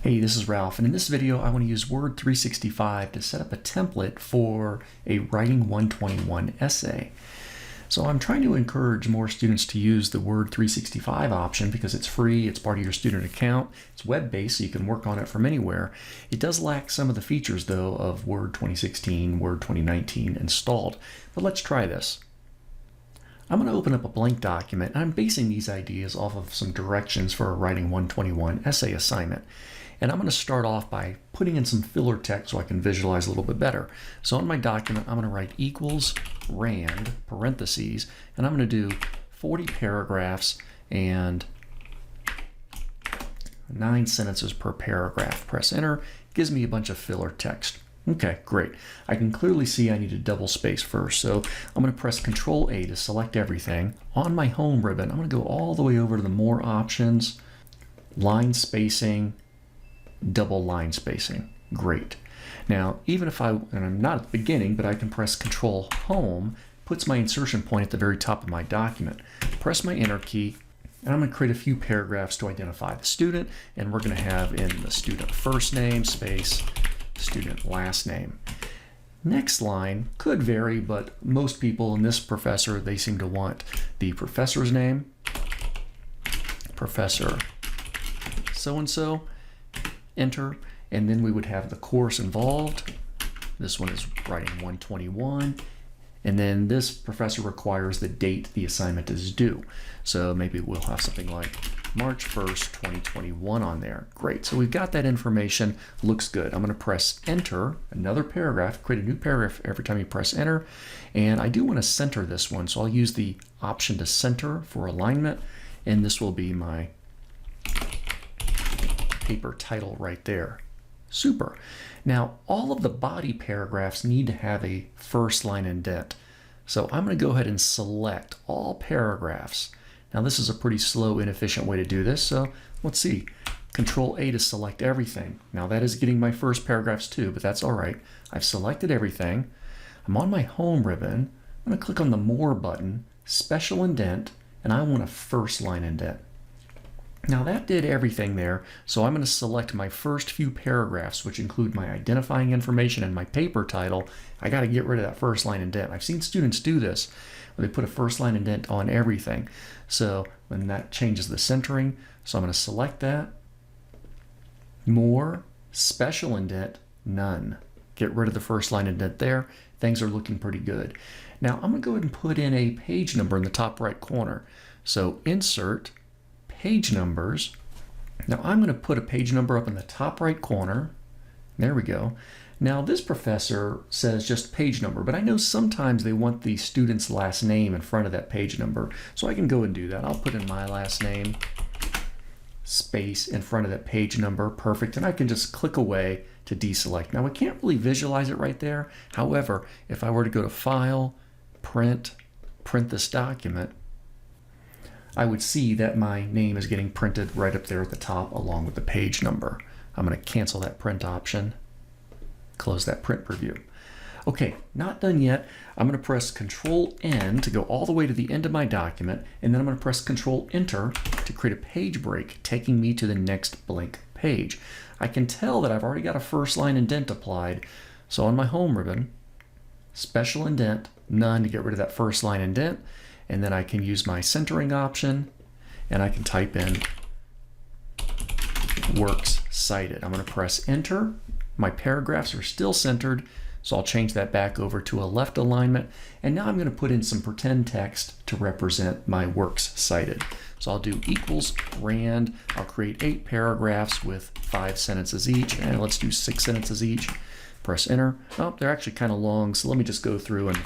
Hey, this is Ralph, and in this video I want to use Word 365 to set up a template for a Writing 121 essay. So I'm trying to encourage more students to use the Word 365 option because it's free, it's part of your student account, it's web-based so you can work on it from anywhere. It does lack some of the features though of Word 2016, Word 2019 installed, but let's try this. I'm going to open up a blank document, and I'm basing these ideas off of some directions for a Writing 121 essay assignment. And I'm going to start off by putting in some filler text so I can visualize a little bit better. So in my document, I'm going to write equals rand, parentheses, and I'm going to do 40 paragraphs and 9 sentences per paragraph. Press enter, gives me a bunch of filler text. Okay, great. I can clearly see I need a double space first, so I'm going to press CTRL A to select everything. On my home ribbon, I'm going to go all the way over to the more options, line spacing, double line spacing. Great. Now, even if and I'm not at the beginning, but I can press CTRL Home, puts my insertion point at the very top of my document. Press my Enter key, and I'm going to create a few paragraphs to identify the student, and we're going to have in the student first name, space, student last name. Next line could vary, but most people in this professor, they seem to want the professor's name, professor so-and-so, enter, and then we would have the course involved. This one is Writing 121, and then this professor requires the date the assignment is due. So maybe we'll have something like March 1st, 2021 on there. Great, so we've got that information, looks good. I'm going to press enter, another paragraph, create a new paragraph every time you press enter, and I do want to center this one, so I'll use the option to center for alignment, and this will be my paper title right there. Super. Now, all of the body paragraphs need to have a first line indent. So I'm going to go ahead and select all paragraphs. Now, this is a pretty slow, inefficient way to do this. So let's see. Control A to select everything. Now, that is getting my first paragraphs too, but that's all right. I've selected everything. I'm on my home ribbon. I'm going to click on the More button, Special Indent, and I want a first line indent. Now that did everything there, so I'm going to select my first few paragraphs, which include my identifying information and my paper title. I got to get rid of that first line indent. I've seen students do this, where they put a first line indent on everything. So when that changes the centering, so I'm going to select that. More, special indent, none. Get rid of the first line indent there. Things are looking pretty good. Now I'm going to go ahead and put in a page number in the top right corner. So insert, page numbers. Now I'm going to put a page number up in the top right corner. There we go. Now this professor says just page number, but I know sometimes they want the student's last name in front of that page number. So I can go and do that. I'll put in my last name, space in front of that page number. Perfect. And I can just click away to deselect. Now I can't really visualize it right there. However, if I were to go to File, print this document, I would see that my name is getting printed right up there at the top along with the page number. I'm going to cancel that print option, close that print preview. Okay, not done yet. I'm going to press Control N to go all the way to the end of my document, and then I'm going to press Control Enter to create a page break, taking me to the next blank page. I can tell that I've already got a first line indent applied, so on my home ribbon, special indent, none to get rid of that first line indent. And then I can use my centering option, and I can type in works cited. I'm going to press enter. My paragraphs are still centered, so I'll change that back over to a left alignment. And now I'm going to put in some pretend text to represent my works cited. So I'll do equals rand. I'll create 8 paragraphs with 5 sentences each, and let's do 6 sentences each. Press enter. Oh, they're actually kind of long, so let me just go through and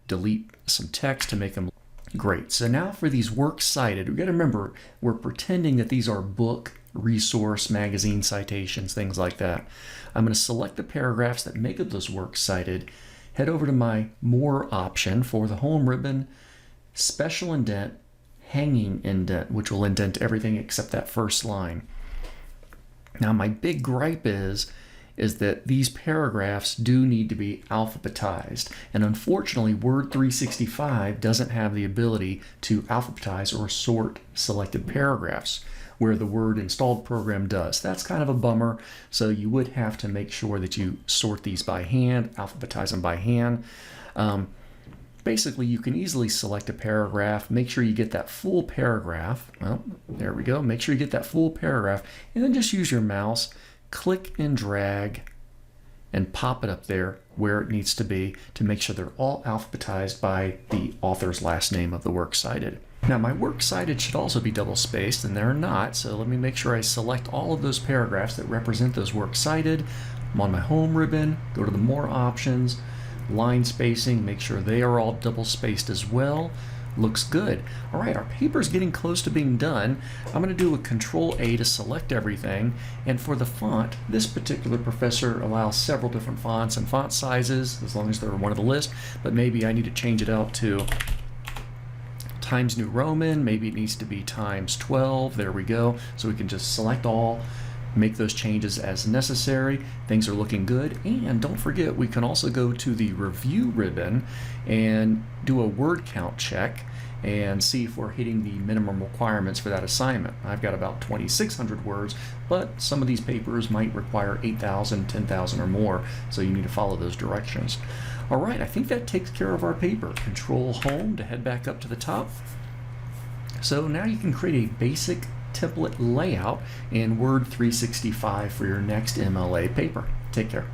delete some text to make them great. So now for these works cited, we've got to remember we're pretending that these are book, resource, magazine citations, things like that. I'm going to select the paragraphs that make up those works cited, head over to my More option for the home ribbon, special indent, hanging indent, which will indent everything except that first line. Now my big gripe is that these paragraphs do need to be alphabetized. And unfortunately, Word 365 doesn't have the ability to alphabetize or sort selected paragraphs. where the word installed program does. That's kind of a bummer, so you would have to make sure that you sort these by hand, alphabetize them by hand. Basically, you can easily select a paragraph, make sure you get that full paragraph. Well, there we go. Make sure you get that full paragraph, and then just use your mouse, click and drag, and pop it up there where it needs to be to make sure they're all alphabetized by the author's last name of the works cited. Now, my works cited should also be double spaced, and they're not, so let me make sure I select all of those paragraphs that represent those works cited. I'm on my home ribbon, go to the more options, line spacing, make sure they are all double spaced as well. Looks good. All right, our paper's getting close to being done. I'm going to do a Control A to select everything, and for the font, this particular professor allows several different fonts and font sizes as long as they're one of the list, but maybe I need to change it out to Times New Roman, maybe it needs to be times 12. There we go. So we can just select all, make those changes as necessary. Things are looking good. And don't forget, we can also go to the review ribbon and do a word count check and see if we're hitting the minimum requirements for that assignment. I've got about 2,600 words, but some of these papers might require 8,000, 10,000 or more, so you need to follow those directions. All right, I think that takes care of our paper. Control Home to head back up to the top. So now you can create a basic template layout in Word 365 for your next MLA paper. Take care.